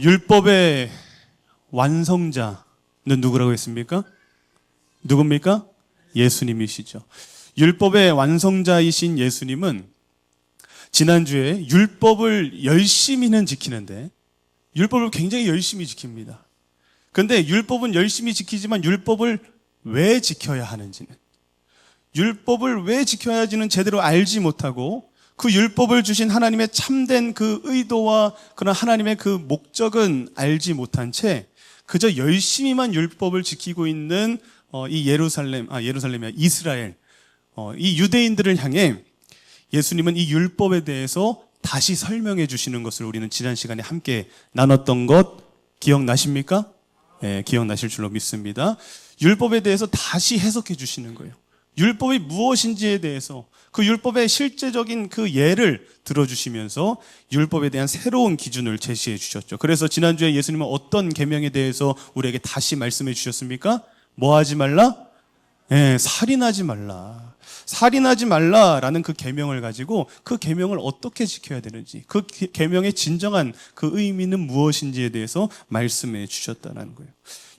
율법의 완성자는 누구라고 했습니까? 누굽니까? 예수님이시죠. 율법의 완성자이신 예수님은 지난주에 율법을 열심히는 지키는데 율법을 굉장히 열심히 지킵니다. 그런데 율법은 열심히 지키지만 율법을 왜 지켜야 하는지는, 율법을 왜 지켜야 하는지는 제대로 알지 못하고 그 율법을 주신 하나님의 참된 그 의도와 그런 하나님의 그 목적은 알지 못한 채 그저 열심히만 율법을 지키고 있는 이 이스라엘, 이 유대인들을 향해 예수님은 이 율법에 대해서 다시 설명해 주시는 것을 우리는 지난 시간에 함께 나눴던 것 기억나십니까? 네, 기억나실 줄로 믿습니다. 율법에 대해서 다시 해석해 주시는 거예요. 율법이 무엇인지에 대해서 그 율법의 실제적인 그 예를 들어주시면서 율법에 대한 새로운 기준을 제시해 주셨죠. 그래서 지난주에 예수님은 어떤 계명에 대해서 우리에게 다시 말씀해 주셨습니까? 뭐 하지 말라? 네, 살인하지 말라. 살인하지 말라라는 그 계명을 가지고 그 계명을 어떻게 지켜야 되는지, 그 계명의 진정한 그 의미는 무엇인지에 대해서 말씀해 주셨다는 거예요.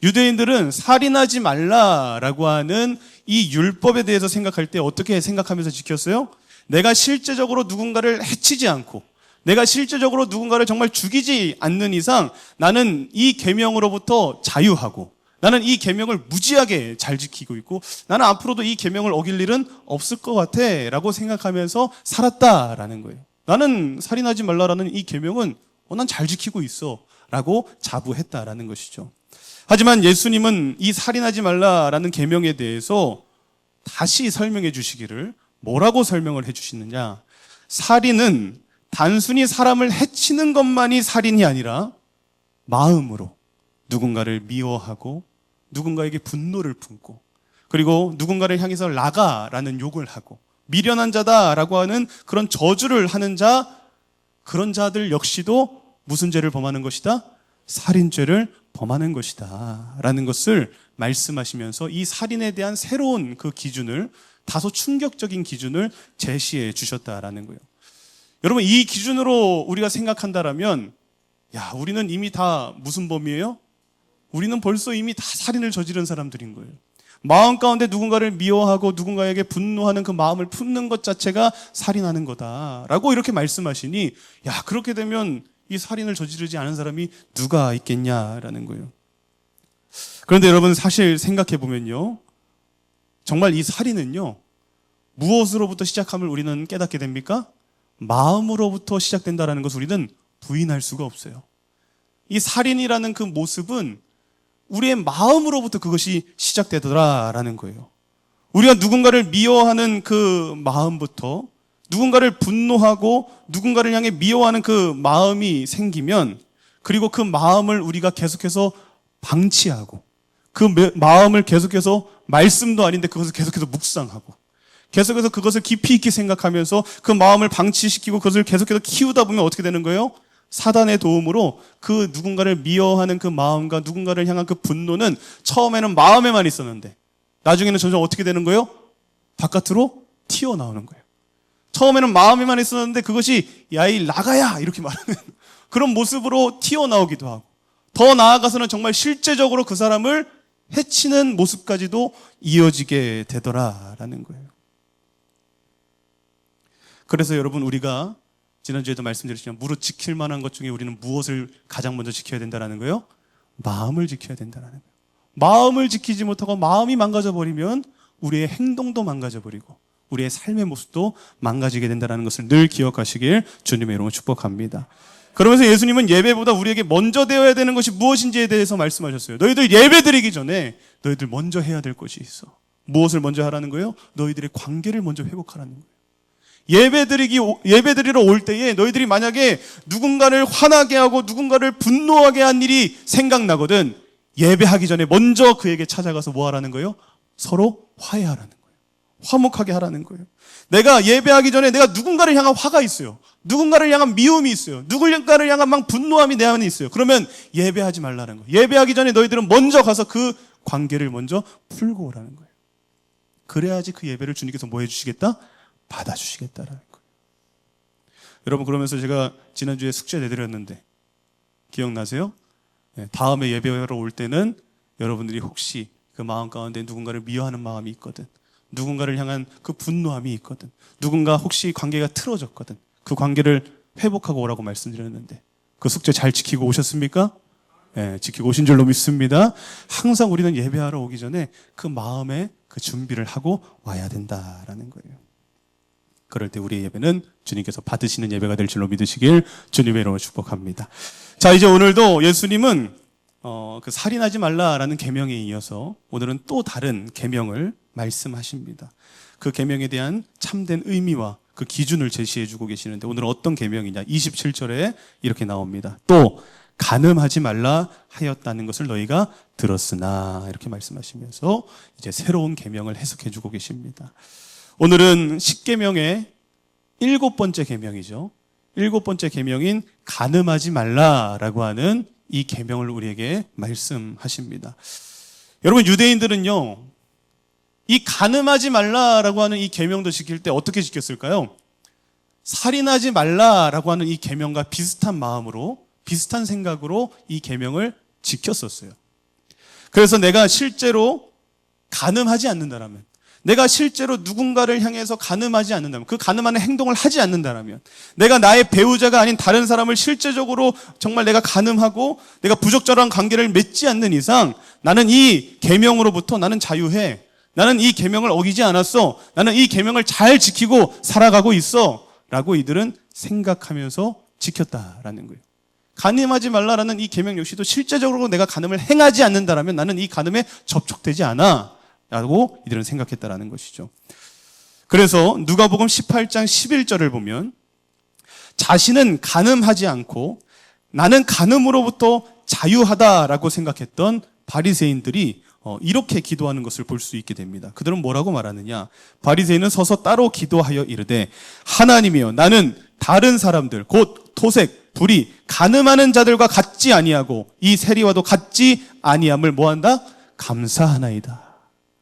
유대인들은 살인하지 말라라고 하는 이 율법에 대해서 생각할 때 어떻게 생각하면서 지켰어요? 내가 실제적으로 누군가를 해치지 않고, 내가 실제적으로 누군가를 정말 죽이지 않는 이상 나는 이 계명으로부터 자유하고, 나는 이 계명을 무지하게 잘 지키고 있고 나는 앞으로도 이 계명을 어길 일은 없을 것 같아 라고 생각하면서 살았다라는 거예요. 나는 살인하지 말라라는 이 계명은 난 잘 지키고 있어 라고 자부했다라는 것이죠. 하지만 예수님은 이 살인하지 말라라는 계명에 대해서 다시 설명해 주시기를 뭐라고 설명을 해 주시느냐, 살인은 단순히 사람을 해치는 것만이 살인이 아니라 마음으로 누군가를 미워하고 누군가에게 분노를 품고 그리고 누군가를 향해서 라가라는 욕을 하고 미련한 자다라고 하는 그런 저주를 하는 자, 그런 자들 역시도 무슨 죄를 범하는 것이다? 살인죄를 범하는 것이다 라는 것을 말씀하시면서 이 살인에 대한 새로운 그 기준을, 다소 충격적인 기준을 제시해 주셨다라는 거예요. 여러분, 이 기준으로 우리가 생각한다라면 우리는 이미 다 무슨 범이에요? 우리는 벌써 이미 다 살인을 저지른 사람들인 거예요. 마음 가운데 누군가를 미워하고 누군가에게 분노하는 그 마음을 품는 것 자체가 살인하는 거다라고 이렇게 말씀하시니, 그렇게 되면 이 살인을 저지르지 않은 사람이 누가 있겠냐라는 거예요. 그런데 여러분, 사실 생각해 보면요, 정말 이 살인은요, 무엇으로부터 시작함을 우리는 깨닫게 됩니까? 마음으로부터 시작된다라는 것을 우리는 부인할 수가 없어요. 이 살인이라는 그 모습은 우리의 마음으로부터 그것이 시작되더라라는 거예요. 우리가 누군가를 미워하는 그 마음부터, 누군가를 분노하고 누군가를 향해 미워하는 그 마음이 생기면, 그리고 그 마음을 우리가 계속해서 방치하고 그 마음을 계속해서, 말씀도 아닌데 그것을 계속해서 묵상하고 계속해서 그것을 깊이 있게 생각하면서 그 마음을 방치시키고 그것을 계속해서 키우다 보면 어떻게 되는 거예요? 사단의 도움으로 그 누군가를 미워하는 그 마음과 누군가를 향한 그 분노는 처음에는 마음에만 있었는데 나중에는 점점 어떻게 되는 거예요? 바깥으로 튀어나오는 거예요. 처음에는 마음에만 있었는데 그것이 야이 나가야 이렇게 말하는 그런 모습으로 튀어나오기도 하고, 더 나아가서는 정말 실제적으로 그 사람을 해치는 모습까지도 이어지게 되더라라는 거예요. 그래서 여러분, 우리가 지난주에도 말씀드렸지만 무릇 지킬 만한 것 중에 우리는 무엇을 가장 먼저 지켜야 된다는 거예요? 마음을 지켜야 된다는 거예요. 마음을 지키지 못하고 마음이 망가져버리면 우리의 행동도 망가져버리고 우리의 삶의 모습도 망가지게 된다는 것을 늘 기억하시길 주님의 이름으로 축복합니다. 그러면서 예수님은 예배보다 우리에게 먼저 되어야 되는 것이 무엇인지에 대해서 말씀하셨어요. 너희들 예배 드리기 전에 너희들 먼저 해야 될 것이 있어. 무엇을 먼저 하라는 거예요? 너희들의 관계를 먼저 회복하라는 거예요. 예배드리러 올 때에 너희들이 만약에 누군가를 화나게 하고 누군가를 분노하게 한 일이 생각나거든, 예배하기 전에 먼저 그에게 찾아가서 뭐 하라는 거예요? 서로 화해하라는 거예요. 화목하게 하라는 거예요. 내가 예배하기 전에 내가 누군가를 향한 화가 있어요. 누군가를 향한 미움이 있어요. 누군가를 향한 막 분노함이 내 안에 있어요. 그러면 예배하지 말라는 거예요. 예배하기 전에 너희들은 먼저 가서 그 관계를 먼저 풀고 오라는 거예요. 그래야지 그 예배를 주님께서 뭐 해주시겠다? 받아주시겠다라는 거예요. 여러분, 그러면서 제가 지난주에 숙제 내드렸는데 기억나세요? 네, 다음에 예배하러 올 때는 여러분들이 혹시 그 마음 가운데 누군가를 미워하는 마음이 있거든, 누군가를 향한 그 분노함이 있거든, 누군가 혹시 관계가 틀어졌거든, 그 관계를 회복하고 오라고 말씀드렸는데 그 숙제 잘 지키고 오셨습니까? 네, 지키고 오신 줄로 믿습니다. 항상 우리는 예배하러 오기 전에 그 마음의 그 준비를 하고 와야 된다라는 거예요. 그럴 때 우리의 예배는 주님께서 받으시는 예배가 될 줄로 믿으시길 주님의 이름으로 축복합니다. 자, 이제 오늘도 예수님은 그 살인하지 말라라는 계명에 이어서 오늘은 또 다른 계명을 말씀하십니다. 그 계명에 대한 참된 의미와 그 기준을 제시해 주고 계시는데 오늘은 어떤 계명이냐? 27절에 이렇게 나옵니다. 또 간음하지 말라 하였다는 것을 너희가 들었으나, 이렇게 말씀하시면서 이제 새로운 계명을 해석해 주고 계십니다. 오늘은 10계명의 7번째 계명이죠. 7번째 계명인 간음하지 말라라고 하는 이 계명을 우리에게 말씀하십니다. 여러분, 유대인들은요, 이 간음하지 말라라고 하는 이 계명도 지킬 때 어떻게 지켰을까요? 살인하지 말라라고 하는 이 계명과 비슷한 마음으로, 비슷한 생각으로 이 계명을 지켰었어요. 그래서 내가 실제로 간음하지 않는다라면, 내가 실제로 누군가를 향해서 간음하지 않는다면, 그 간음하는 행동을 하지 않는다면, 내가 나의 배우자가 아닌 다른 사람을 실제적으로 정말 내가 간음하고 내가 부적절한 관계를 맺지 않는 이상 나는 이 계명으로부터 나는 자유해. 나는 이 계명을 어기지 않았어. 나는 이 계명을 잘 지키고 살아가고 있어. 라고 이들은 생각하면서 지켰다라는 거예요. 간음하지 말라라는 이 계명 역시도 실제적으로 내가 간음을 행하지 않는다면 나는 이 간음에 접촉되지 않아 라고 이들은 생각했다라는 것이죠. 그래서 누가복음 18장 11절을 보면 자신은 간음하지 않고 나는 간음으로부터 자유하다라고 생각했던 바리새인들이 이렇게 기도하는 것을 볼 수 있게 됩니다. 그들은 뭐라고 말하느냐? 바리새인은 서서 따로 기도하여 이르되 하나님이여, 나는 다른 사람들 곧 토색, 불의, 간음하는 자들과 같지 아니하고 이 세리와도 같지 아니함을 뭐한다? 감사하나이다.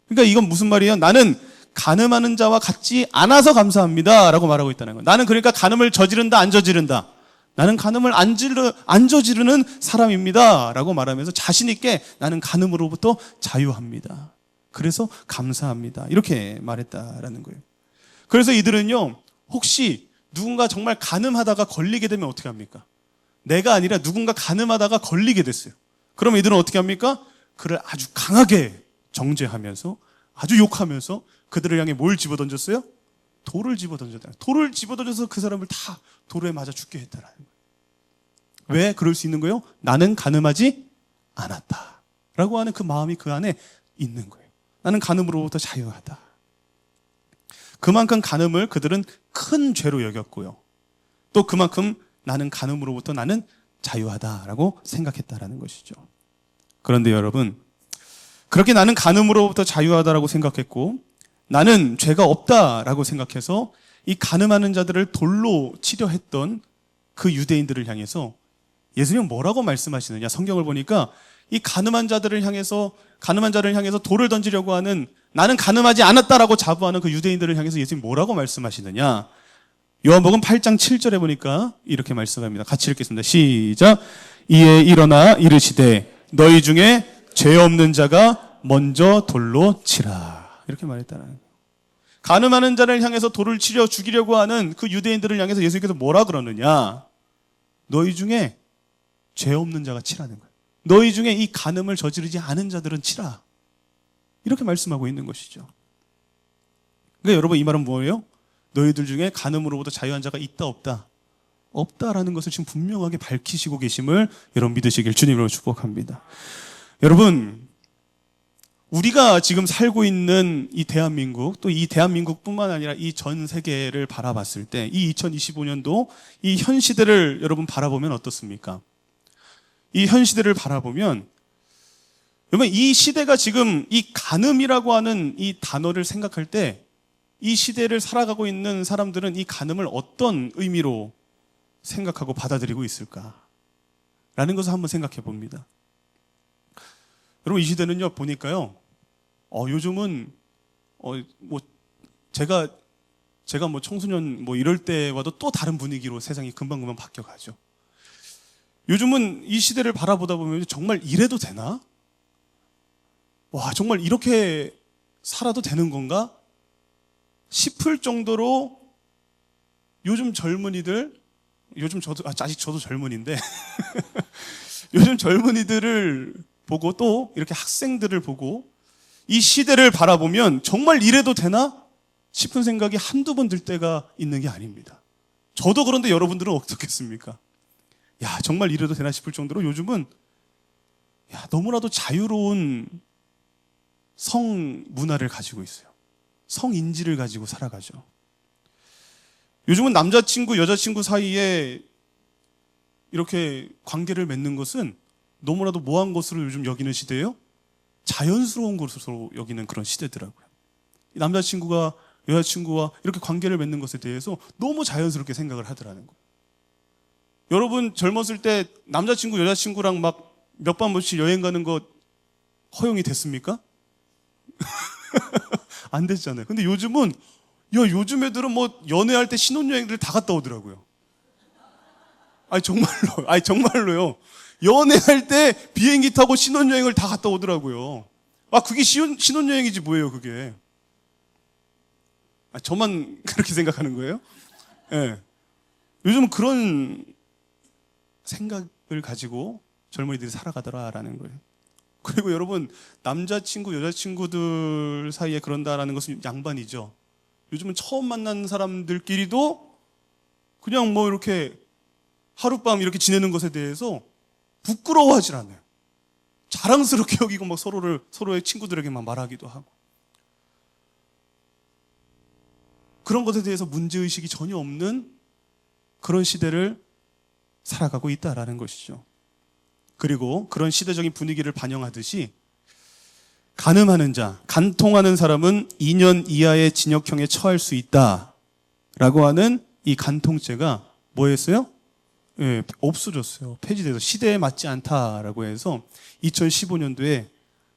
그러니까 이건 무슨 말이에요? 나는 간음하는 자와 같지 않아서 감사합니다 라고 말하고 있다는 거예요. 나는 그러니까 간음을 저지른다, 안 저지른다? 나는 간음을 안 저지르는 사람입니다 라고 말하면서 자신 있게 나는 간음으로부터 자유합니다. 그래서 감사합니다. 이렇게 말했다라는 거예요. 그래서 이들은요, 혹시 누군가 정말 간음하다가 걸리게 되면 어떻게 합니까? 내가 아니라 누군가 간음하다가 걸리게 됐어요. 그럼 이들은 어떻게 합니까? 그를 아주 강하게 정죄하면서, 아주 욕하면서 그들을 향해 뭘 집어던졌어요? 돌을 집어던졌다. 돌을 집어던져서 그 사람을 다 돌에 맞아 죽게 했다라는 거예요. 왜 그럴 수 있는 거예요? 나는 간음하지 않았다 라고 하는 그 마음이 그 안에 있는 거예요. 나는 간음으로부터 자유하다. 그만큼 간음을 그들은 큰 죄로 여겼고요, 또 그만큼 나는 간음으로부터 나는 자유하다라고 생각했다라는 것이죠. 그런데 여러분, 그렇게 나는 간음으로부터 자유하다라고 생각했고 나는 죄가 없다라고 생각해서 이 간음하는 자들을 돌로 치려 했던 그 유대인들을 향해서 예수님은 뭐라고 말씀하시느냐? 성경을 보니까 이 간음한 자를 향해서 돌을 던지려고 하는, 나는 간음하지 않았다라고 자부하는 그 유대인들을 향해서 예수님이 뭐라고 말씀하시느냐? 요한복음 8장 7절에 보니까 이렇게 말씀합니다. 같이 읽겠습니다. 시작. 이에 일어나 이르시되 너희 중에 죄 없는 자가 먼저 돌로 치라. 이렇게 말했다는 거예요. 간음하는 자를 향해서 돌을 치려 죽이려고 하는 그 유대인들을 향해서 예수님께서 뭐라 그러느냐? 너희 중에 죄 없는 자가 치라는 거예요. 너희 중에 이 간음을 저지르지 않은 자들은 치라. 이렇게 말씀하고 있는 것이죠. 그러니까 여러분, 이 말은 뭐예요? 너희들 중에 간음으로부터 자유한 자가 있다 없다? 없다라는 것을 지금 분명하게 밝히시고 계심을 여러분 믿으시길 주님으로 축복합니다. 여러분, 우리가 지금 살고 있는 이 대한민국, 또 이 대한민국뿐만 아니라 이 전 세계를 바라봤을 때 이 2025년도 이 현 시대를 여러분 바라보면 어떻습니까? 이 현 시대를 바라보면 여러분, 이 시대가 지금 이 간음이라고 하는 이 단어를 생각할 때 이 시대를 살아가고 있는 사람들은 이 간음을 어떤 의미로 생각하고 받아들이고 있을까? 라는 것을 한번 생각해 봅니다. 여러분, 이 시대는요, 보니까요, 요즘은, 제가 뭐 청소년 뭐 이럴 때와도 또 다른 분위기로 세상이 금방금방 바뀌어가죠. 요즘은 이 시대를 바라보다 보면 정말 이래도 되나? 와, 정말 이렇게 살아도 되는 건가? 싶을 정도로 요즘 젊은이들, 요즘 저도, 아직 저도 젊은인데, 요즘 젊은이들을 보고 또 이렇게 학생들을 보고 이 시대를 바라보면 정말 이래도 되나? 싶은 생각이 한두 번 들 때가 있는 게 아닙니다. 저도 그런데 여러분들은 어떻겠습니까? 야, 정말 이래도 되나 싶을 정도로 요즘은 너무나도 자유로운 성 문화를 가지고 있어요. 성인지를 가지고 살아가죠. 요즘은 남자친구, 여자친구 사이에 이렇게 관계를 맺는 것은 너무나도 뭐한 것으로 요즘 여기는 시대예요? 자연스러운 것으로 여기는 그런 시대더라고요. 남자친구가 여자친구와 이렇게 관계를 맺는 것에 대해서 너무 자연스럽게 생각을 하더라는 거예요. 여러분 젊었을 때 남자친구, 여자친구랑 막 몇 번 몇씩 여행 가는 거 허용이 됐습니까? 안 됐잖아요. 근데 요즘은 요즘 애들은 뭐 연애할 때 신혼여행들 다 갔다 오더라고요. 정말로요. 연애할 때 비행기 타고 신혼여행을 다 갔다 오더라고요. 그게 신혼여행이지 뭐예요, 그게. 저만 그렇게 생각하는 거예요? 네. 요즘은 그런 생각을 가지고 젊은이들이 살아가더라라는 거예요. 그리고 여러분, 남자친구, 여자친구들 사이에 그런다라는 것은 양반이죠. 요즘은 처음 만난 사람들끼리도 그냥 뭐 이렇게 하룻밤 이렇게 지내는 것에 대해서 부끄러워하질 않아요. 자랑스럽게 여기고 막 서로의 친구들에게 막 말하기도 하고. 그런 것에 대해서 문제의식이 전혀 없는 그런 시대를 살아가고 있다라는 것이죠. 그리고 그런 시대적인 분위기를 반영하듯이 간음하는 자, 간통하는 사람은 2년 이하의 징역형에 처할 수 있다라고 하는 이 간통죄가 뭐였어요? 없어졌어요. 폐지돼서 시대에 맞지 않다라고 해서 2015년도에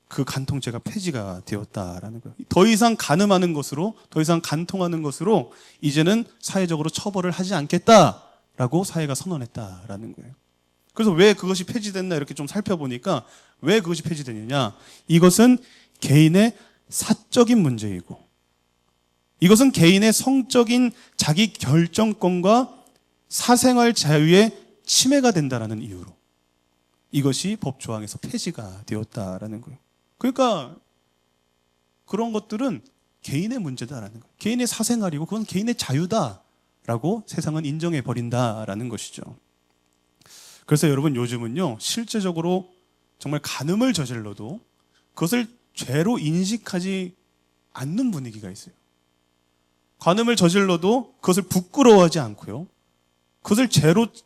그 간통죄가 폐지가 되었다라는 거예요. 더 이상 간음하는 것으로, 더 이상 간통하는 것으로 이제는 사회적으로 처벌을 하지 않겠다라고 사회가 선언했다라는 거예요. 그래서 왜 그것이 폐지됐나 이렇게 좀 살펴보니까 왜 그것이 폐지되느냐? 이것은 개인의 사적인 문제이고 이것은 개인의 성적인 자기 결정권과 사생활 자유의 침해가 된다라는 이유로 이것이 법조항에서 폐지가 되었다라는 거예요. 그러니까 그런 것들은 개인의 문제다라는 거예요. 개인의 사생활이고 그건 개인의 자유다라고 세상은 인정해 버린다라는 것이죠. 그래서 여러분 요즘은요 실제적으로 정말 간음을 저질러도 그것을 죄로 인식하지 않는 분위기가 있어요. 간음을 저질러도 그것을 부끄러워하지 않고요. 그것을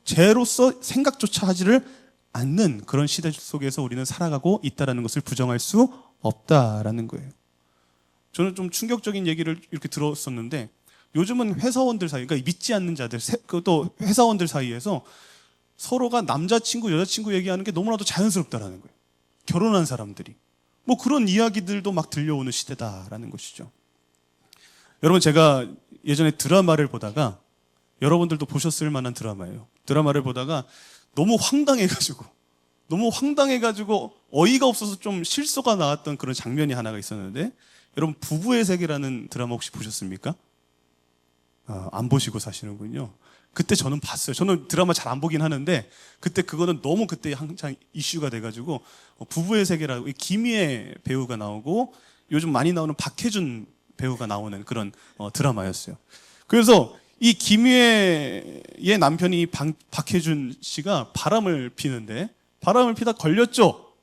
죄로서 생각조차 하지를 않는 그런 시대 속에서 우리는 살아가고 있다는 것을 부정할 수 없다라는 거예요. 저는 좀 충격적인 얘기를 이렇게 들었었는데 요즘은 회사원들 사이, 그러니까 믿지 않는 자들, 또 회사원들 사이에서 서로가 남자친구, 여자친구 얘기하는 게 너무나도 자연스럽다라는 거예요. 결혼한 사람들이. 뭐 그런 이야기들도 막 들려오는 시대다라는 것이죠. 여러분 제가 예전에 드라마를 보다가 여러분들도 보셨을 만한 드라마예요. 드라마를 보다가 너무 황당해가지고 어이가 없어서 좀 실소가 나왔던 그런 장면이 하나가 있었는데 여러분 부부의 세계라는 드라마 혹시 보셨습니까? 안 보시고 사시는군요. 그때 저는 봤어요. 저는 드라마 잘 안 보긴 하는데 그때 그거는 너무 그때 한창 이슈가 돼가지고 부부의 세계라고 김희애 배우가 나오고 요즘 많이 나오는 박해준 배우가 나오는 그런 드라마였어요. 그래서 이 김희애의 남편이 박해준 씨가 바람을 피는데 바람을 피다 걸렸죠.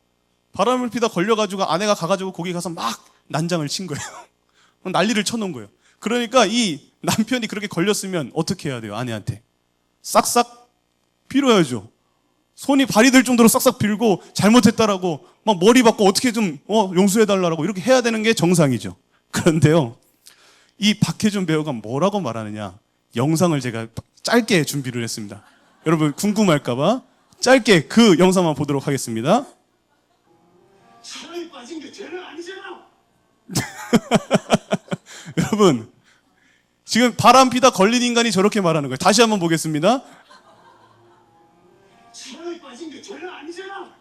바람을 피다 걸려가지고 아내가 가가지고 거기 가서 막 난장을 친 거예요. 난리를 쳐놓은 거예요. 그러니까 이 남편이 그렇게 걸렸으면 어떻게 해야 돼요? 아내한테 싹싹 빌어야죠. 손이 발이 될 정도로 싹싹 빌고 잘못했다라고 막 머리 받고 어떻게 좀 용서해달라고 이렇게 해야 되는 게 정상이죠. 그런데요 이 박해준 배우가 뭐라고 말하느냐, 영상을 제가 짧게 준비를 했습니다. 여러분 궁금할까봐 짧게 그 영상만 보도록 하겠습니다. 사랑에 빠진 게 죄는 아니잖아. 여러분 지금 바람 피다 걸린 인간이 저렇게 말하는 거예요. 다시 한번 보겠습니다. 사랑에 빠진 죄는 아니잖아.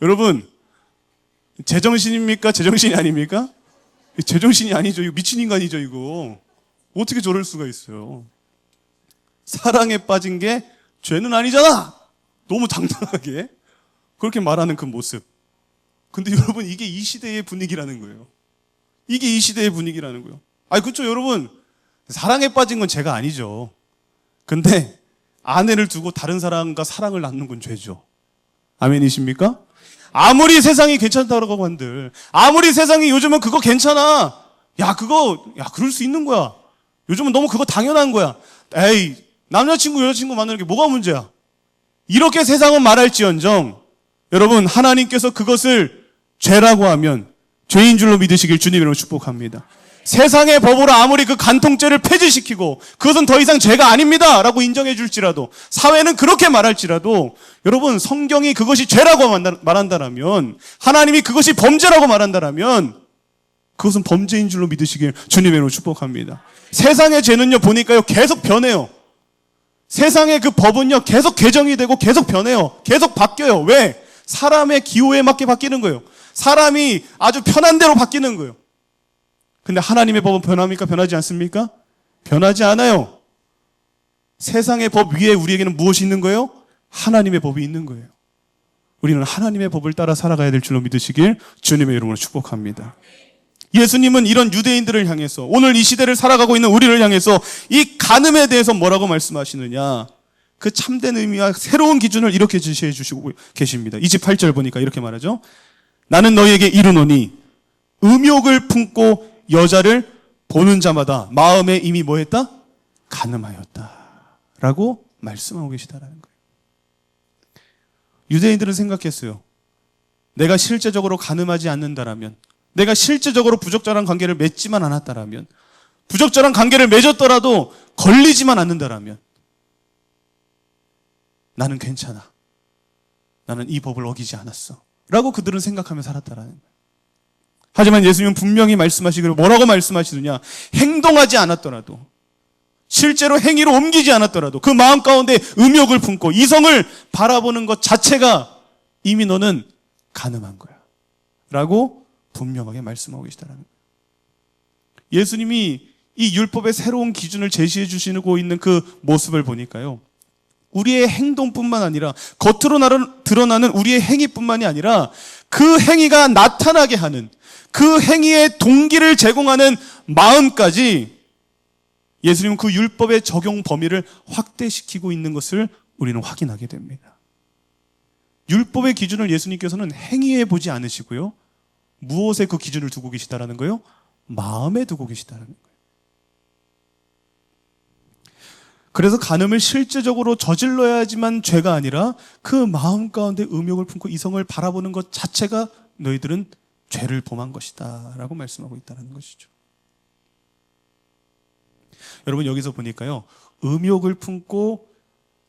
여러분, 제정신입니까? 제정신이 아닙니까? 제정신이 아니죠. 이거 미친 인간이죠, 이거. 어떻게 저럴 수가 있어요? 사랑에 빠진 게 죄는 아니잖아! 너무 당당하게 그렇게 말하는 그 모습. 근데 여러분, 이게 이 시대의 분위기라는 거예요. 이게 이 시대의 분위기라는 거예요. 아니, 그렇죠, 여러분. 사랑에 빠진 건 죄가 아니죠. 근데 아내를 두고 다른 사람과 사랑을 나누는 건 죄죠. 아멘이십니까? 아무리 세상이 괜찮다고 한들, 아무리 세상이 요즘은 그거 괜찮아. 야, 그럴 수 있는 거야. 요즘은 너무 그거 당연한 거야. 에이, 남자친구, 여자친구 만나는 게 뭐가 문제야? 이렇게 세상은 말할지언정, 여러분, 하나님께서 그것을 죄라고 하면 죄인 줄로 믿으시길 주님으로 축복합니다. 세상의 법으로 아무리 그 간통죄를 폐지시키고 그것은 더 이상 죄가 아닙니다 라고 인정해 줄지라도, 사회는 그렇게 말할지라도, 여러분, 성경이 그것이 죄라고 말한다라면, 하나님이 그것이 범죄라고 말한다라면 그것은 범죄인 줄로 믿으시길 주님으로 축복합니다. 세상의 죄는요, 보니까요, 계속 변해요. 세상의 그 법은요, 계속 개정이 되고 계속 변해요. 계속 바뀌어요. 왜? 사람의 기호에 맞게 바뀌는 거예요. 사람이 아주 편한 대로 바뀌는 거예요. 근데 하나님의 법은 변합니까? 변하지 않습니까? 변하지 않아요. 세상의 법 위에 우리에게는 무엇이 있는 거예요? 하나님의 법이 있는 거예요. 우리는 하나님의 법을 따라 살아가야 될 줄로 믿으시길 주님의 이름으로 축복합니다. 예수님은 이런 유대인들을 향해서, 오늘 이 시대를 살아가고 있는 우리를 향해서 이 간음에 대해서 뭐라고 말씀하시느냐, 그 참된 의미와 새로운 기준을 이렇게 제시해 주시고 계십니다. 28절 보니까 이렇게 말하죠. 나는 너희에게 이르노니 음욕을 품고 여자를 보는 자마다 마음에 이미 뭐 했다? 간음하였다 라고 말씀하고 계시다라는 거예요. 유대인들은 생각했어요. 내가 실제적으로 간음하지 않는다라면, 내가 실제적으로 부적절한 관계를 맺지만 않았다라면, 부적절한 관계를 맺었더라도 걸리지만 않는다라면 나는 괜찮아. 나는 이 법을 어기지 않았어 라고 그들은 생각하며 살았다라는 거예요. 하지만 예수님은 분명히 말씀하시기를 뭐라고 말씀하시느냐, 행동하지 않았더라도, 실제로 행위로 옮기지 않았더라도 그 마음 가운데 음욕을 품고 이성을 바라보는 것 자체가 이미 너는 간음한 거야 라고 분명하게 말씀하고 계시다는 거예요. 예수님이 이 율법의 새로운 기준을 제시해 주시고 있는 그 모습을 보니까요, 우리의 행동뿐만 아니라 겉으로 드러나는 우리의 행위뿐만이 아니라 그 행위가 나타나게 하는, 그 행위의 동기를 제공하는 마음까지 예수님은 그 율법의 적용 범위를 확대시키고 있는 것을 우리는 확인하게 됩니다. 율법의 기준을 예수님께서는 행위에 보지 않으시고요, 무엇에 그 기준을 두고 계시다라는 거예요? 마음에 두고 계시다라는 거예요. 그래서 간음을 실제적으로 저질러야지만 죄가 아니라 그 마음 가운데 음욕을 품고 이성을 바라보는 것 자체가 너희들은 죄를 범한 것이다 라고 말씀하고 있다는 것이죠. 여러분, 여기서 보니까요, 음욕을 품고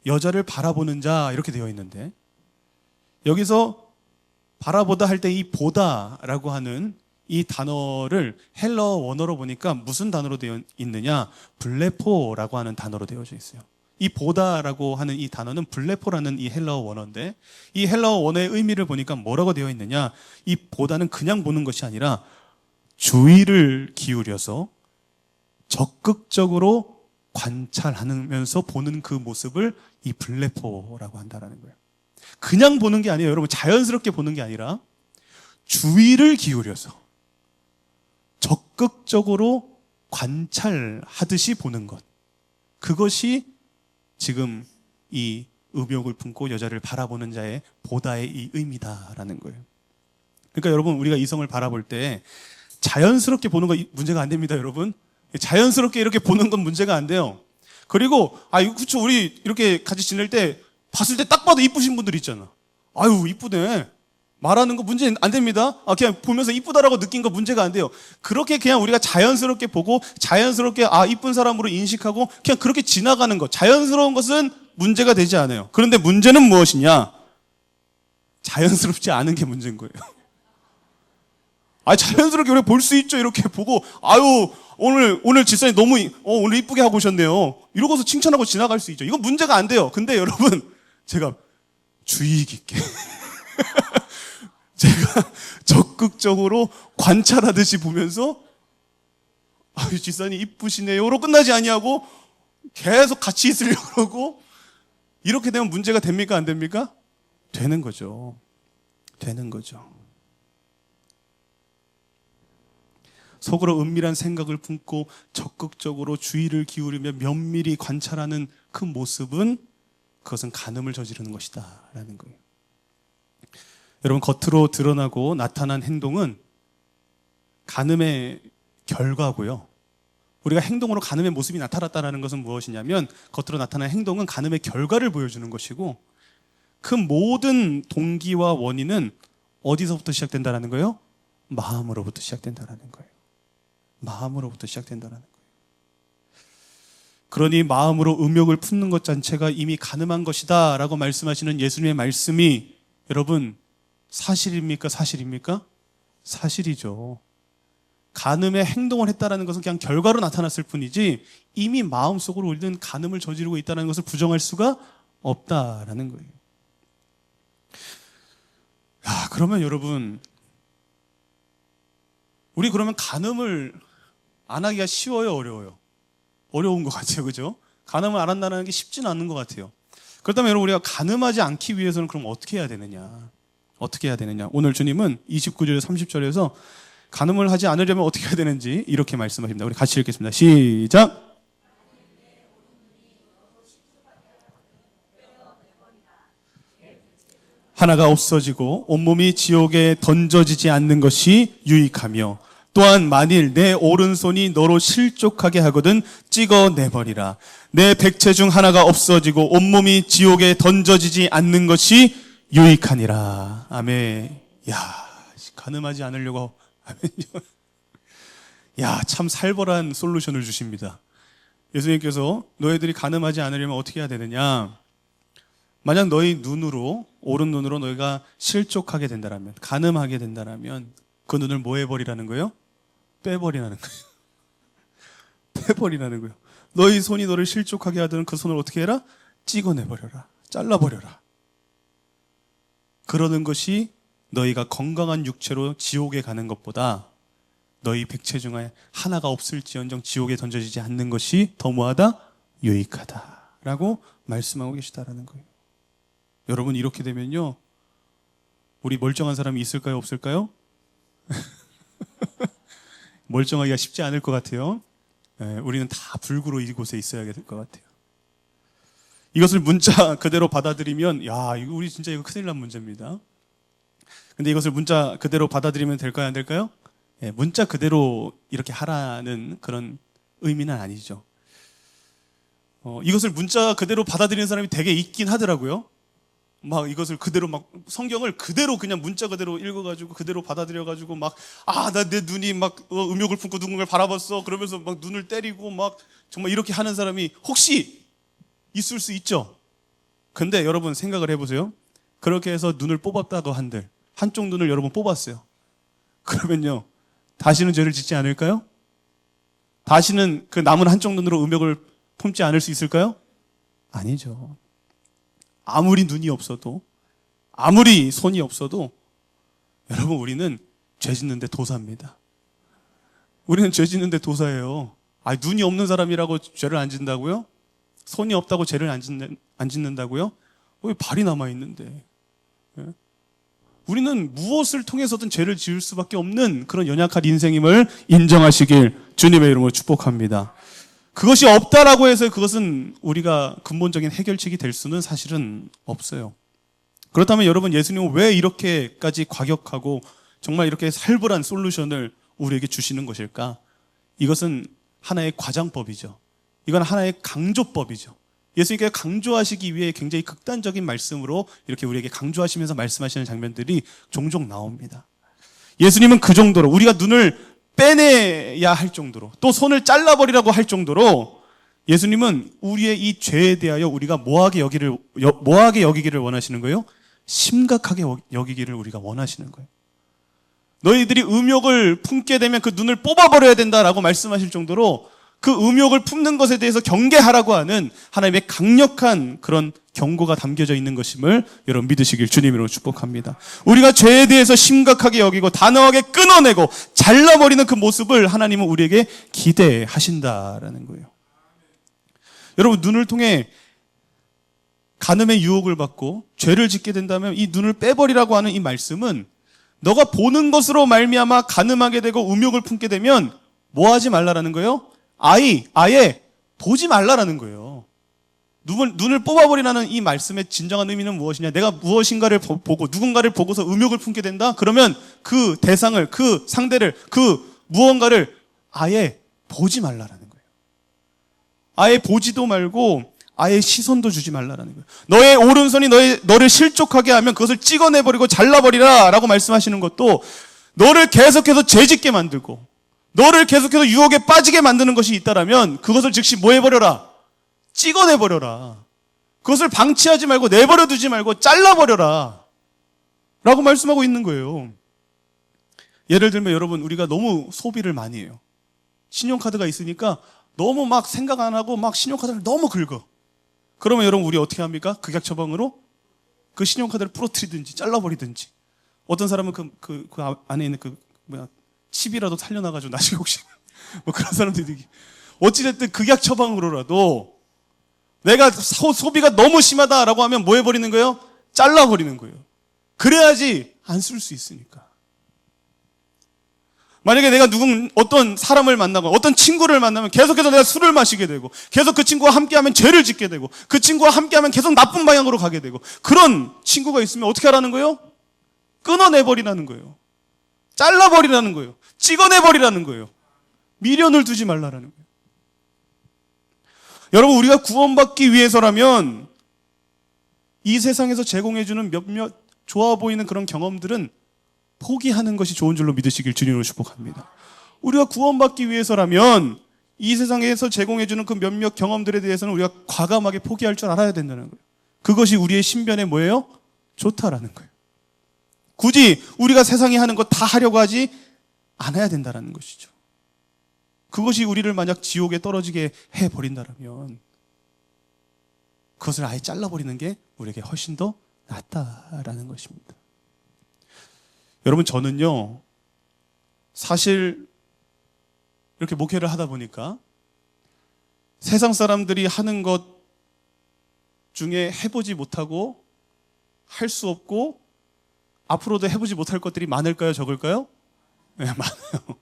여자를 바라보는 자 이렇게 되어 있는데, 여기서 바라보다 할 때 이 보다라고 하는 이 단어를 헬러 원어로 보니까 무슨 단어로 되어 있느냐, 블레포라고 하는 단어로 되어져 있어요. 이 보다라고 하는 이 단어는 블레포라는 이 헬라어 원어인데, 이 헬라어 원어의 의미를 보니까 뭐라고 되어 있느냐, 이 보다는 그냥 보는 것이 아니라 주의를 기울여서 적극적으로 관찰하면서 보는 그 모습을 이 블레포라고 한다라는 거예요. 그냥 보는 게 아니에요. 여러분, 자연스럽게 보는 게 아니라 주의를 기울여서 적극적으로 관찰하듯이 보는 것, 그것이 지금 이 음욕을 품고 여자를 바라보는 자의 보다의 이 의미다라는 거예요. 그러니까 여러분, 우리가 이성을 바라볼 때 자연스럽게 보는 거 문제가 안 됩니다, 여러분. 자연스럽게 이렇게 보는 건 문제가 안 돼요. 그리고 그렇죠, 우리 이렇게 같이 지낼 때 봤을 때 딱 봐도 이쁘신 분들 있잖아. 아유, 이쁘네 말하는 거 문제 안 됩니다. 그냥 보면서 이쁘다라고 느낀 거 문제가 안 돼요. 그렇게 그냥 우리가 자연스럽게 보고 자연스럽게 이쁜 사람으로 인식하고 그냥 그렇게 지나가는 것, 자연스러운 것은 문제가 되지 않아요. 그런데 문제는 무엇이냐? 자연스럽지 않은 게 문제인 거예요. 자연스럽게 우리가 볼 수 있죠. 이렇게 보고 오늘 집사님 너무 오늘 이쁘게 하고 오셨네요, 이러고서 칭찬하고 지나갈 수 있죠. 이건 문제가 안 돼요. 근데 여러분, 제가 주의 깊게 제가 적극적으로 관찰하듯이 보면서 아유 집사님 이쁘시네요로 끝나지 아니하고 계속 같이 있으려고 그러고 이렇게 되면 문제가 됩니까 안 됩니까? 되는 거죠. 되는 거죠. 속으로 은밀한 생각을 품고 적극적으로 주의를 기울이며 면밀히 관찰하는 그 모습은 그것은 간음을 저지르는 것이다 라는 거예요. 여러분 겉으로 드러나고 나타난 행동은 간음의 결과고요. 우리가 행동으로 간음의 모습이 나타났다는 것은 무엇이냐면 겉으로 나타난 행동은 간음의 결과를 보여주는 것이고 그 모든 동기와 원인은 어디서부터 시작된다는 거예요? 마음으로부터 시작된다는 거예요. 마음으로부터 시작된다는 거예요. 그러니 마음으로 음욕을 품는 것 자체가 이미 간음한 것이다 라고 말씀하시는 예수님의 말씀이 여러분 사실입니까? 사실입니까? 사실이죠. 간음의 행동을 했다는 것은 그냥 결과로 나타났을 뿐이지 이미 마음속으로 우리는 간음을 저지르고 있다는 것을 부정할 수가 없다라는 거예요. 야, 그러면 여러분 우리 그러면 간음을 안 하기가 쉬워요, 어려워요? 어려운 것 같아요, 그죠? 간음을 안 한다는 게 쉽지는 않은 것 같아요. 그렇다면 여러분 우리가 간음하지 않기 위해서는 그럼 어떻게 해야 되느냐? 어떻게 해야 되느냐? 오늘 주님은 29절 30절에서 간음을 하지 않으려면 어떻게 해야 되는지 이렇게 말씀하십니다. 우리 같이 읽겠습니다. 시작! 하나가 없어지고 온몸이 지옥에 던져지지 않는 것이 유익하며 또한 만일 내 오른손이 너로 실족하게 하거든 찍어내버리라. 내 백체 중 하나가 없어지고 온몸이 지옥에 던져지지 않는 것이 유익하니라. 아멘. 야, 간음하지 않으려고 하면요. 야, 참 살벌한 솔루션을 주십니다. 예수님께서 너희들이 간음하지 않으려면 어떻게 해야 되느냐? 만약 너희 눈으로 오른 눈으로 너희가 실족하게 된다라면 간음하게 된다라면 그 눈을 뭐 해버리라는 거예요? 빼버리라는 거예요. 빼버리라는 거예요. 너희 손이 너를 실족하게 하던 그 손을 어떻게 해라? 찍어내버려라. 잘라버려라. 그러는 것이 너희가 건강한 육체로 지옥에 가는 것보다 너희 백체 중에 하나가 없을지언정 지옥에 던져지지 않는 것이 더 뭐하다? 유익하다 라고 말씀하고 계시다라는 거예요. 여러분 이렇게 되면요 우리 멀쩡한 사람이 있을까요? 없을까요? 멀쩡하기가 쉽지 않을 것 같아요. 우리는 다 불구로 이곳에 있어야 될 것 같아요. 이것을 문자 그대로 받아들이면 야 이거 우리 진짜 이거 큰일 난 문제입니다. 근데 이것을 문자 그대로 받아들이면 될까요? 안 될까요? 문자 그대로 이렇게 하라는 그런 의미는 아니죠. 이것을 문자 그대로 받아들이는 사람이 되게 있긴 하더라고요. 막 이것을 그대로 막 성경을 그대로 그냥 문자 그대로 읽어가지고 그대로 받아들여가지고 막 나 내 눈이 막 음욕을 품고 누군가를 바라봤어 그러면서 막 눈을 때리고 막 정말 이렇게 하는 사람이 혹시 있을 수 있죠. 근데 여러분 생각을 해보세요. 그렇게 해서 눈을 뽑았다고 한들 한쪽 눈을 여러분 뽑았어요. 그러면요 다시는 죄를 짓지 않을까요? 다시는 그 남은 한쪽 눈으로 음욕을 품지 않을 수 있을까요? 아니죠. 아무리 눈이 없어도 아무리 손이 없어도 여러분 우리는 죄 짓는데 도사입니다. 우리는 죄 짓는데 도사예요. 눈이 없는 사람이라고 죄를 안 짓는다고요? 손이 없다고 죄를 안 짓는다고요? 왜 발이 남아있는데? 우리는 무엇을 통해서든 죄를 지을 수밖에 없는 그런 연약한 인생임을 인정하시길 주님의 이름으로 축복합니다. 그것이 없다라고 해서 그것은 우리가 근본적인 해결책이 될 수는 사실은 없어요. 그렇다면 여러분 예수님은 왜 이렇게까지 과격하고 정말 이렇게 살벌한 솔루션을 우리에게 주시는 것일까? 이것은 하나의 과장법이죠. 이건 하나의 강조법이죠. 예수님께서 강조하시기 위해 굉장히 극단적인 말씀으로 이렇게 우리에게 강조하시면서 말씀하시는 장면들이 종종 나옵니다. 예수님은 그 정도로 우리가 눈을 빼내야 할 정도로 또 손을 잘라버리라고 할 정도로 예수님은 우리의 이 죄에 대하여 우리가 뭐하게 여기기를 원하시는 거예요? 심각하게 여기기를 우리가 원하시는 거예요. 너희들이 음욕을 품게 되면 그 눈을 뽑아버려야 된다라고 말씀하실 정도로 그 음욕을 품는 것에 대해서 경계하라고 하는 하나님의 강력한 그런 경고가 담겨져 있는 것임을 여러분 믿으시길 주님으로 축복합니다. 우리가 죄에 대해서 심각하게 여기고 단호하게 끊어내고 잘라버리는 그 모습을 하나님은 우리에게 기대하신다라는 거예요. 여러분, 눈을 통해 간음의 유혹을 받고 죄를 짓게 된다면 이 눈을 빼버리라고 하는 이 말씀은 너가 보는 것으로 말미암아 간음하게 되고 음욕을 품게 되면 뭐 하지 말라라는 거예요? 아예 보지 말라라는 거예요. 눈을 뽑아버리라는 이 말씀의 진정한 의미는 무엇이냐? 내가 무엇인가를 보고 누군가를 보고서 음욕을 품게 된다? 그러면 그 대상을, 그 상대를, 그 무언가를 아예 보지 말라라는 거예요. 아예 보지도 말고 아예 시선도 주지 말라라는 거예요. 너의 오른손이 너를 실족하게 하면 그것을 찍어내버리고 잘라버리라 라고 말씀하시는 것도 너를 계속해서 죄짓게 만들고 너를 계속해서 유혹에 빠지게 만드는 것이 있다라면 그것을 즉시 뭐 해버려라? 찍어내버려라. 그것을 방치하지 말고 내버려 두지 말고 잘라버려라 라고 말씀하고 있는 거예요. 예를 들면 여러분, 우리가 너무 소비를 많이 해요. 신용카드가 있으니까 너무 막 생각 안 하고 막 신용카드를 너무 긁어. 그러면 여러분, 우리 어떻게 합니까? 극약 처방으로 그 신용카드를 부러뜨리든지 잘라버리든지. 어떤 사람은 그 안에 있는 칩이라도 살려놔가지고 나중에 혹시 뭐 그런 사람들이 어찌됐든 극약 처방으로라도 내가 소비가 너무 심하다라고 하면 뭐 해버리는 거예요? 잘라버리는 거예요. 그래야지 안 쓸 수 있으니까. 만약에 내가 어떤 사람을 만나고 어떤 친구를 만나면 계속해서 내가 술을 마시게 되고 계속 그 친구와 함께하면 죄를 짓게 되고 그 친구와 함께하면 계속 나쁜 방향으로 가게 되고 그런 친구가 있으면 어떻게 하라는 거예요? 끊어내버리라는 거예요. 잘라버리라는 거예요. 찍어내버리라는 거예요. 미련을 두지 말라는 거예요. 여러분, 우리가 구원받기 위해서라면 이 세상에서 제공해주는 몇몇 좋아 보이는 그런 경험들은 포기하는 것이 좋은 줄로 믿으시길 주님으로 축복합니다. 우리가 구원받기 위해서라면 이 세상에서 제공해주는 그 몇몇 경험들에 대해서는 우리가 과감하게 포기할 줄 알아야 된다는 거예요. 그것이 우리의 신변에 뭐예요? 좋다라는 거예요. 굳이 우리가 세상이 하는 것 다 하려고 하지 않아야 된다는 것이죠. 그것이 우리를 만약 지옥에 떨어지게 해버린다면 그것을 아예 잘라버리는 게 우리에게 훨씬 더 낫다라는 것입니다. 여러분, 저는요, 사실 이렇게 목회를 하다 보니까 세상 사람들이 하는 것 중에 해보지 못하고 할 수 없고 앞으로도 해보지 못할 것들이 많을까요? 적을까요? 네, 많아요.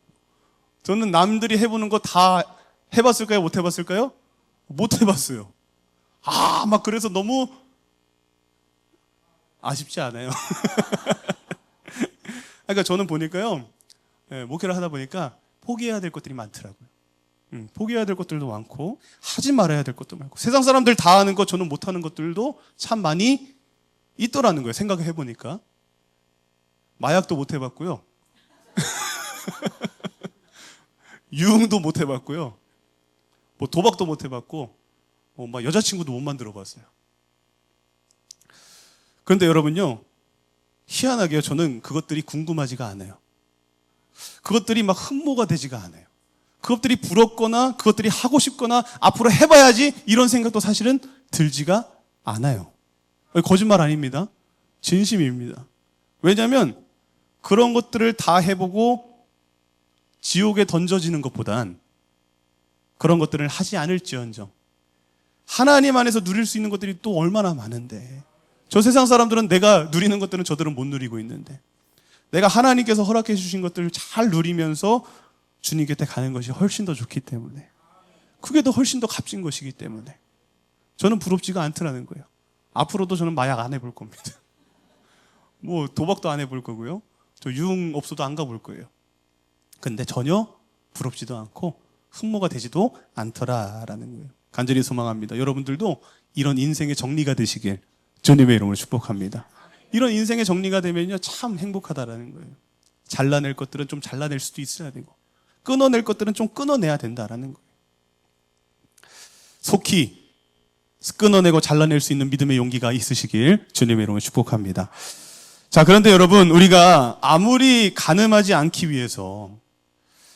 저는 남들이 해보는 거 다 해봤을까요? 못 해봤을까요? 못 해봤어요. 막 그래서 너무 아쉽지 않아요. 그러니까 저는 보니까요, 목회를 하다 보니까 포기해야 될 것들이 많더라고요. 포기해야 될 것들도 많고 하지 말아야 될 것도 많고 세상 사람들 다 하는 것 저는 못하는 것들도 참 많이 있더라는 거예요. 생각을 해보니까. 마약도 못 해봤고요. 유흥도 못 해봤고요. 뭐 도박도 못 해봤고 막 여자친구도 못 만들어 봤어요. 그런데 여러분요, 희한하게요, 저는 그것들이 궁금하지가 않아요. 그것들이 막 흠모가 되지가 않아요. 그것들이 부럽거나 그것들이 하고 싶거나 앞으로 해봐야지 이런 생각도 사실은 들지가 않아요. 거짓말 아닙니다. 진심입니다. 왜냐하면 그런 것들을 다 해보고 지옥에 던져지는 것보단 그런 것들을 하지 않을지언정 하나님 안에서 누릴 수 있는 것들이 또 얼마나 많은데, 저 세상 사람들은 내가 누리는 것들은 저들은 못 누리고 있는데 내가 하나님께서 허락해 주신 것들을 잘 누리면서 주님 곁에 가는 것이 훨씬 더 좋기 때문에, 그게 더 훨씬 더 값진 것이기 때문에 저는 부럽지가 않더라는 거예요. 앞으로도 저는 마약 안 해볼 겁니다. 뭐 도박도 안 해볼 거고요. 저 유흥업소도 안 가볼 거예요. 근데 전혀 부럽지도 않고 흠모가 되지도 않더라라는 거예요. 간절히 소망합니다. 여러분들도 이런 인생의 정리가 되시길 주님의 이름으로 축복합니다. 이런 인생의 정리가 되면요, 참 행복하다라는 거예요. 잘라낼 것들은 좀 잘라낼 수도 있어야 되고 끊어낼 것들은 좀 끊어내야 된다라는 거예요. 속히 끊어내고 잘라낼 수 있는 믿음의 용기가 있으시길 주님의 이름으로 축복합니다. 자, 그런데 여러분, 우리가 아무리 간음하지 않기 위해서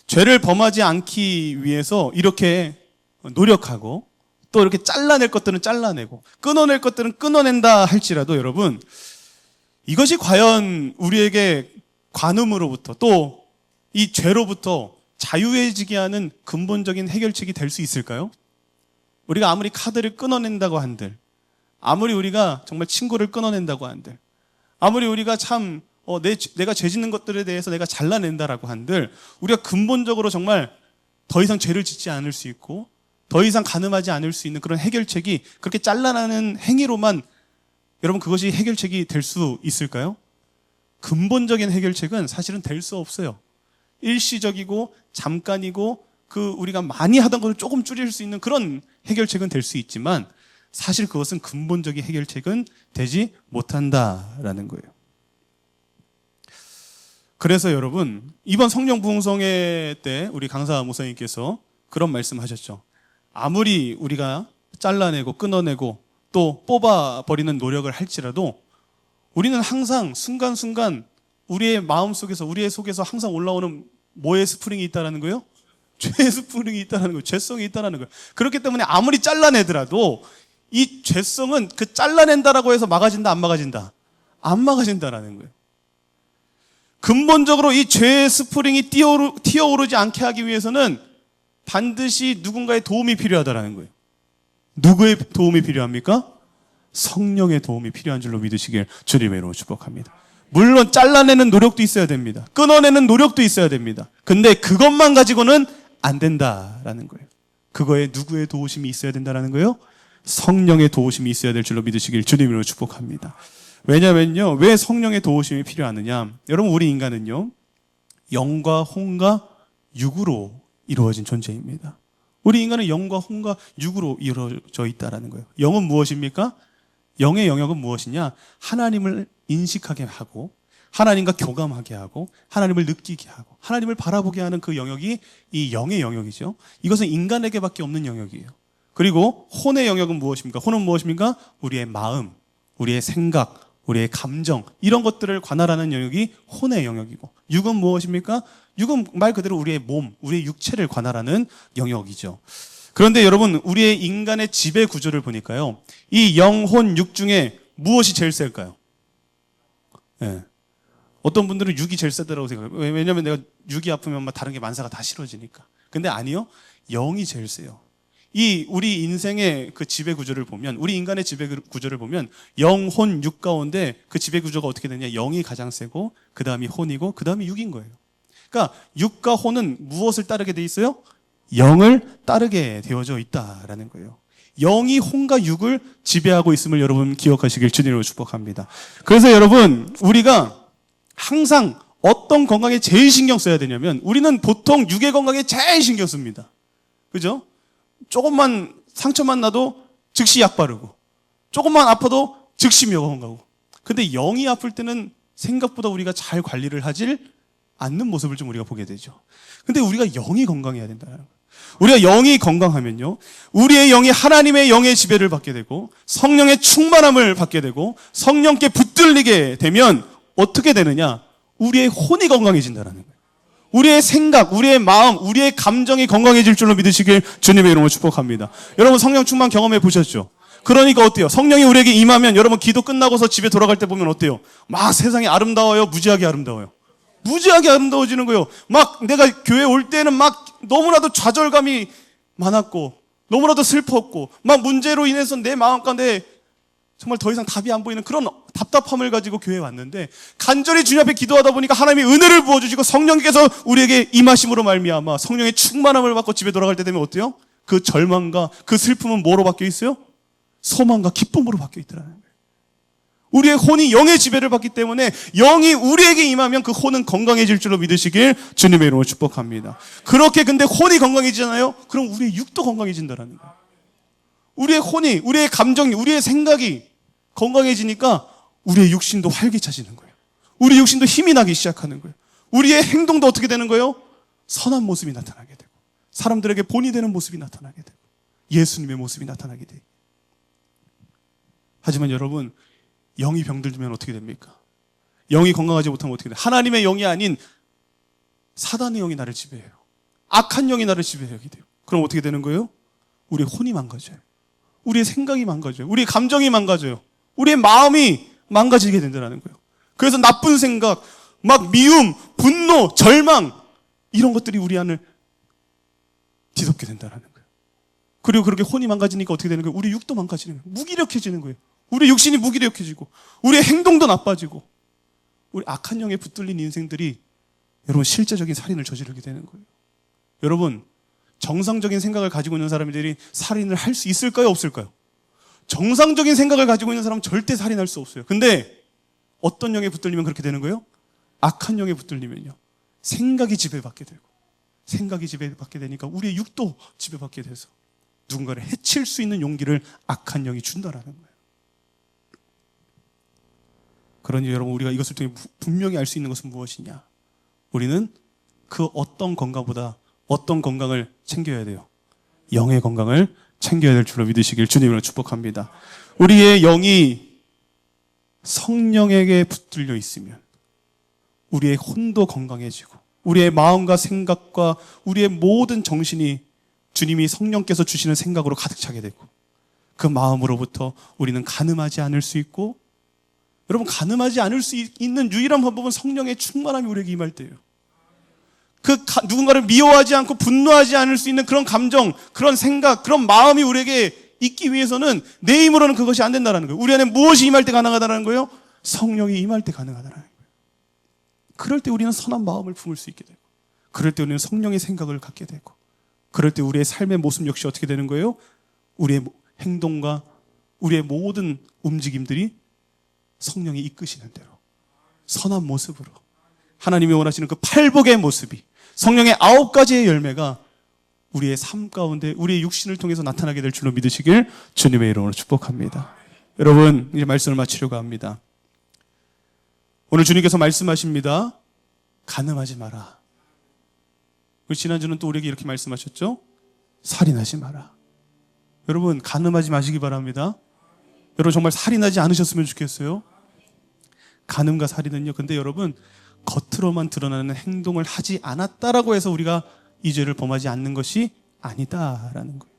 죄를 범하지 않기 위해서 이렇게 노력하고 또 이렇게 잘라낼 것들은 잘라내고 끊어낼 것들은 끊어낸다 할지라도 여러분, 이것이 과연 우리에게 관음으로부터 또 이 죄로부터 자유해지게 하는 근본적인 해결책이 될 수 있을까요? 우리가 아무리 카드를 끊어낸다고 한들, 아무리 우리가 정말 친구를 끊어낸다고 한들, 아무리 우리가 참 내가 죄 짓는 것들에 대해서 내가 잘라낸다라고 한들, 우리가 근본적으로 정말 더 이상 죄를 짓지 않을 수 있고 더 이상 간음하지 않을 수 있는 그런 해결책이 그렇게 잘라나는 행위로만, 여러분, 그것이 해결책이 될 수 있을까요? 근본적인 해결책은 사실은 될 수 없어요. 일시적이고 잠깐이고 우리가 많이 하던 것을 조금 줄일 수 있는 그런 해결책은 될 수 있지만 사실 그것은 근본적인 해결책은 되지 못한다라는 거예요. 그래서 여러분, 이번 성령 부흥성회 때 우리 강사 목사님께서 그런 말씀하셨죠. 아무리 우리가 잘라내고 끊어내고 또 뽑아버리는 노력을 할지라도 우리는 항상 순간순간 우리의 마음속에서, 우리의 속에서 항상 올라오는 뭐의 스프링이 있다는 거예요? 죄의 스프링이 있다는 거예요. 죄성이 있다는 거예요. 그렇기 때문에 아무리 잘라내더라도 이 죄성은 그 잘라낸다라고 해서 막아진다, 안 막아진다? 안 막아진다라는 거예요. 근본적으로 이 죄의 스프링이 튀어오르지 않게 하기 위해서는 반드시 누군가의 도움이 필요하다는 거예요. 누구의 도움이 필요합니까? 성령의 도움이 필요한 줄로 믿으시길 주님의 이름으로 축복합니다. 물론 잘라내는 노력도 있어야 됩니다. 끊어내는 노력도 있어야 됩니다. 근데 그것만 가지고는 안 된다라는 거예요. 그거에 누구의 도우심이 있어야 된다는 거예요? 성령의 도우심이 있어야 될 줄로 믿으시길 주님의 이름으로 축복합니다. 왜냐면요, 왜 성령의 도우심이 필요하느냐? 여러분, 우리 인간은요, 영과 혼과 육으로 이루어진 존재입니다. 우리 인간은 영과 혼과 육으로 이루어져 있다는 거예요. 영은 무엇입니까? 영의 영역은 무엇이냐? 하나님을 인식하게 하고 하나님과 교감하게 하고 하나님을 느끼게 하고 하나님을 바라보게 하는 그 영역이 이 영의 영역이죠. 이것은 인간에게밖에 없는 영역이에요. 그리고 혼의 영역은 무엇입니까? 혼은 무엇입니까? 우리의 마음, 우리의 생각, 우리의 감정, 이런 것들을 관할하는 영역이 혼의 영역이고, 육은 무엇입니까? 육은 말 그대로 우리의 몸, 우리의 육체를 관할하는 영역이죠. 그런데 여러분, 우리의 인간의 지배 구조를 보니까요, 이 영, 혼, 육 중에 무엇이 제일 셀까요? 네. 어떤 분들은 육이 제일 세다라고 생각해요. 왜냐면 내가 육이 아프면 막 다른 게 만사가 다 싫어지니까. 근데 아니요, 영이 제일 세요. 우리 인생의 그 지배 구조를 보면, 우리 인간의 지배 구조를 보면 영, 혼, 육 가운데 그 지배 구조가 어떻게 되냐? 영이 가장 세고 그 다음이 혼이고 그 다음이 육인 거예요. 그러니까 육과 혼은 무엇을 따르게 돼 있어요? 영을 따르게 되어져 있다라는 거예요. 영이 혼과 육을 지배하고 있음을 여러분 기억하시길 주님으로 축복합니다. 그래서 여러분, 우리가 항상 어떤 건강에 제일 신경 써야 되냐면, 우리는 보통 육의 건강에 제일 신경 씁니다. 그죠? 조금만 상처만 나도 즉시 약 바르고, 조금만 아파도 즉시 병원 가고. 근데 영이 아플 때는 생각보다 우리가 잘 관리를 하질 않는 모습을 좀 우리가 보게 되죠. 근데 우리가 영이 건강해야 된다는 거예요. 우리가 영이 건강하면요, 우리의 영이 하나님의 영의 지배를 받게 되고 성령의 충만함을 받게 되고 성령께 붙들리게 되면 어떻게 되느냐? 우리의 혼이 건강해진다는 거예요. 우리의 생각, 우리의 마음, 우리의 감정이 건강해질 줄로 믿으시길 주님의 이름으로 축복합니다. 여러분, 성령 충만 경험해 보셨죠? 그러니까 어때요? 성령이 우리에게 임하면, 여러분 기도 끝나고서 집에 돌아갈 때 보면 어때요? 막 세상이 아름다워요? 무지하게 아름다워요? 무지하게 아름다워지는 거예요. 막 내가 교회 올 때는 막 너무나도 좌절감이 많았고 너무나도 슬펐고 막 문제로 인해서 내 마음 가운데 정말 더 이상 답이 안 보이는 그런 답답함을 가지고 교회에 왔는데, 간절히 주님 앞에 기도하다 보니까 하나님이 은혜를 부어주시고 성령께서 우리에게 임하심으로 말미암아 성령의 충만함을 받고 집에 돌아갈 때 되면 어때요? 그 절망과 그 슬픔은 뭐로 바뀌어 있어요? 소망과 기쁨으로 바뀌어 있더라는 거예요. 우리의 혼이 영의 지배를 받기 때문에 영이 우리에게 임하면 그 혼은 건강해질 줄로 믿으시길 주님의 이름으로 축복합니다. 그렇게 근데 혼이 건강해지잖아요? 그럼 우리의 육도 건강해진다는 거예요. 우리의 혼이, 우리의 감정이, 우리의 생각이 건강해지니까 우리의 육신도 활기차지는 거예요. 우리 육신도 힘이 나기 시작하는 거예요. 우리의 행동도 어떻게 되는 거예요? 선한 모습이 나타나게 되고 사람들에게 본이 되는 모습이 나타나게 되고 예수님의 모습이 나타나게 돼요. 하지만 여러분, 영이 병들면 어떻게 됩니까? 영이 건강하지 못하면 어떻게 돼요? 하나님의 영이 아닌 사단의 영이 나를 지배해요. 악한 영이 나를 지배하게 돼요. 그럼 어떻게 되는 거예요? 우리의 혼이 망가져요. 우리의 생각이 망가져요. 우리의 감정이 망가져요. 우리의 마음이 망가지게 된다는 거예요. 그래서 나쁜 생각, 막 미움, 분노, 절망 이런 것들이 우리 안을 뒤덮게 된다는 거예요. 그리고 그렇게 혼이 망가지니까 어떻게 되는 거예요? 우리 육도 망가지는 거예요. 무기력해지는 거예요. 우리 육신이 무기력해지고 우리의 행동도 나빠지고 우리 악한 영에 붙들린 인생들이 여러분 실제적인 살인을 저지르게 되는 거예요. 여러분 정상적인 생각을 가지고 있는 사람들이 살인을 할 수 있을까요? 없을까요? 정상적인 생각을 가지고 있는 사람은 절대 살인할 수 없어요. 근데 어떤 영에 붙들리면 그렇게 되는 거예요? 악한 영에 붙들리면요. 생각이 지배받게 되고 생각이 지배받게 되니까 우리의 육도 지배받게 돼서 누군가를 해칠 수 있는 용기를 악한 영이 준다라는 거예요. 그러니 여러분 우리가 이것을 통해 분명히 알 수 있는 것은 무엇이냐? 우리는 그 어떤 건강보다 어떤 건강을 챙겨야 돼요? 영의 건강을 챙겨야 될 줄로 믿으시길 주님으로 축복합니다. 우리의 영이 성령에게 붙들려 있으면 우리의 혼도 건강해지고 우리의 마음과 생각과 우리의 모든 정신이 주님이 성령께서 주시는 생각으로 가득 차게 되고 그 마음으로부터 우리는 간음하지 않을 수 있고 여러분 간음하지 않을 수 있는 유일한 방법은 성령의 충만함이 우리에게 임할 때예요. 누군가를 미워하지 않고 분노하지 않을 수 있는 그런 감정, 그런 생각, 그런 마음이 우리에게 있기 위해서는 내 힘으로는 그것이 안 된다는 거예요. 우리 안에 무엇이 임할 때 가능하다는 거예요? 성령이 임할 때 가능하다는 거예요. 그럴 때 우리는 선한 마음을 품을 수 있게 되고 그럴 때 우리는 성령의 생각을 갖게 되고 그럴 때 우리의 삶의 모습 역시 어떻게 되는 거예요? 우리의 행동과 우리의 모든 움직임들이 성령이 이끄시는 대로 선한 모습으로 하나님이 원하시는 그 팔복의 모습이 성령의 9가지의 열매가 우리의 삶 가운데 우리의 육신을 통해서 나타나게 될 줄로 믿으시길 주님의 이름으로 축복합니다. 여러분 이제 말씀을 마치려고 합니다. 오늘 주님께서 말씀하십니다. 간음하지 마라. 우리 지난주는 또 우리에게 이렇게 말씀하셨죠? 살인하지 마라. 여러분 간음하지 마시기 바랍니다. 여러분 정말 살인하지 않으셨으면 좋겠어요. 간음과 살인은요. 근데 여러분 겉으로만 드러나는 행동을 하지 않았다라고 해서 우리가 이 죄를 범하지 않는 것이 아니다라는 거예요.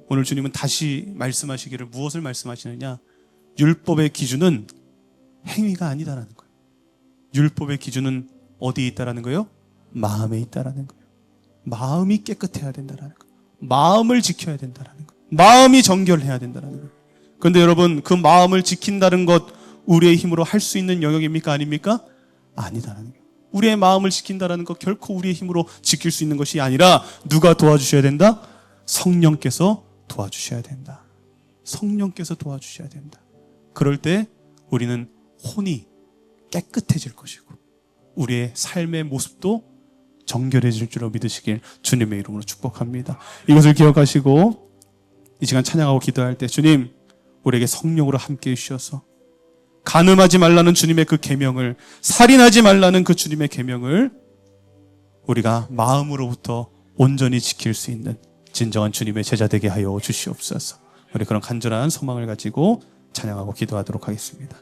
오늘 주님은 다시 말씀하시기를 무엇을 말씀하시느냐? 율법의 기준은 행위가 아니다라는 거예요. 율법의 기준은 어디에 있다라는 거예요? 마음에 있다라는 거예요. 마음이 깨끗해야 된다라는 거예요. 마음을 지켜야 된다라는 거예요. 마음이 정결해야 된다라는 거예요. 그런데 여러분 그 마음을 지킨다는 것 우리의 힘으로 할 수 있는 영역입니까? 아닙니까? 아니다라는 거예요. 우리의 마음을 지킨다라는 것 결코 우리의 힘으로 지킬 수 있는 것이 아니라 누가 도와주셔야 된다? 성령께서 도와주셔야 된다. 성령께서 도와주셔야 된다. 그럴 때 우리는 혼이 깨끗해질 것이고 우리의 삶의 모습도 정결해질 줄로 믿으시길 주님의 이름으로 축복합니다. 이것을 기억하시고 이 시간 찬양하고 기도할 때 주님 우리에게 성령으로 함께해 주셔서 간음하지 말라는 주님의 그 계명을 살인하지 말라는 그 주님의 계명을 우리가 마음으로부터 온전히 지킬 수 있는 진정한 주님의 제자 되게 하여 주시옵소서. 우리 그런 간절한 소망을 가지고 찬양하고 기도하도록 하겠습니다.